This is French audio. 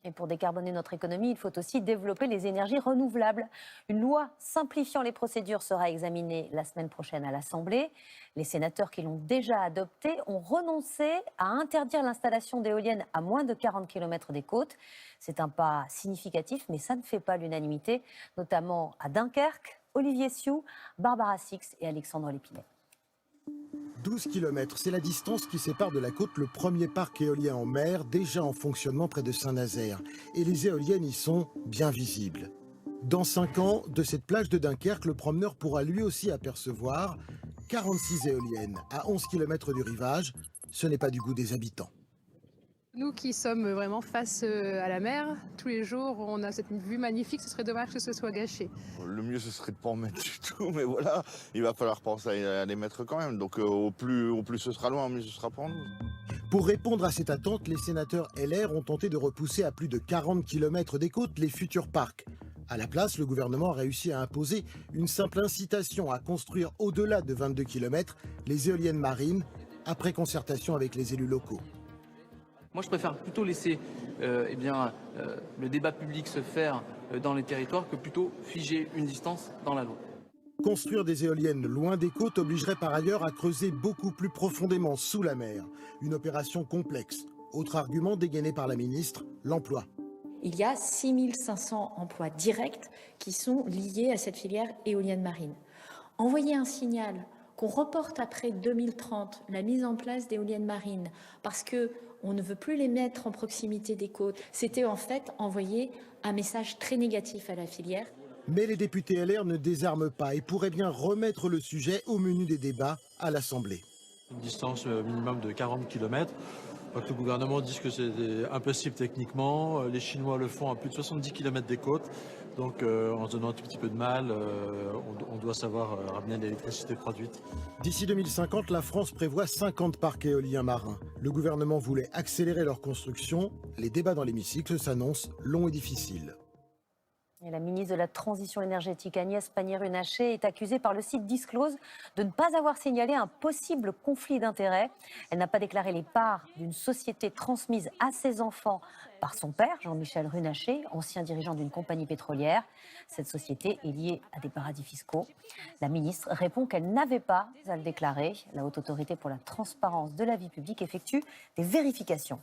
Et pour décarboner notre économie, il faut aussi développer les énergies renouvelables. Une loi simplifiant les procédures sera examinée la semaine prochaine à l'Assemblée. Les sénateurs qui l'ont déjà adoptée ont renoncé à interdire l'installation d'éoliennes à moins de 40 km des côtes. C'est un pas significatif, mais ça ne fait pas l'unanimité, notamment à Dunkerque, Olivier Sioux, Barbara Six et Alexandre Lépinet. 12 km, c'est la distance qui sépare de la côte le premier parc éolien en mer, déjà en fonctionnement près de Saint-Nazaire. Et les éoliennes y sont bien visibles. Dans 5 ans, de cette plage de Dunkerque, le promeneur pourra lui aussi apercevoir 46 éoliennes à 11 km du rivage. Ce n'est pas du goût des habitants. Nous qui sommes vraiment face à la mer, tous les jours, on a cette vue magnifique, ce serait dommage que ce soit gâché. Le mieux, ce serait de ne pas en mettre du tout, mais voilà, il va falloir penser à les mettre quand même. Donc au plus ce sera loin, au mieux ce sera pour nous. Pour répondre à cette attente, les sénateurs LR ont tenté de repousser à plus de 40 km des côtes les futurs parcs. À la place, le gouvernement a réussi à imposer une simple incitation à construire au-delà de 22 km les éoliennes marines, après concertation avec les élus locaux. Moi, je préfère plutôt laisser le débat public se faire dans les territoires que plutôt figer une distance dans la loi. Construire des éoliennes loin des côtes obligerait par ailleurs à creuser beaucoup plus profondément sous la mer. Une opération complexe. Autre argument dégainé par la ministre, l'emploi. Il y a 6500 emplois directs qui sont liés à cette filière éolienne marine. Envoyer un signal qu'on reporte après 2030 la mise en place d'éoliennes marines parce qu'on ne veut plus les mettre en proximité des côtes, c'était en fait envoyer un message très négatif à la filière. Mais les députés LR ne désarment pas et pourraient bien remettre le sujet au menu des débats à l'Assemblée. Une distance minimum de 40 km. Que le gouvernement dise que c'est impossible techniquement. Les Chinois le font à plus de 70 km des côtes. Donc en se donnant un tout petit peu de mal, on doit savoir ramener l'électricité produite. D'ici 2050, la France prévoit 50 parcs éoliens marins. Le gouvernement voulait accélérer leur construction. Les débats dans l'hémicycle s'annoncent longs et difficiles. Et la ministre de la Transition énergétique Agnès Pannier-Runacher est accusée par le site Disclose de ne pas avoir signalé un possible conflit d'intérêts. Elle n'a pas déclaré les parts d'une société transmise à ses enfants par son père, Jean-Michel Runacher, ancien dirigeant d'une compagnie pétrolière. Cette société est liée à des paradis fiscaux. La ministre répond qu'elle n'avait pas à le déclarer. La Haute Autorité pour la transparence de la vie publique effectue des vérifications.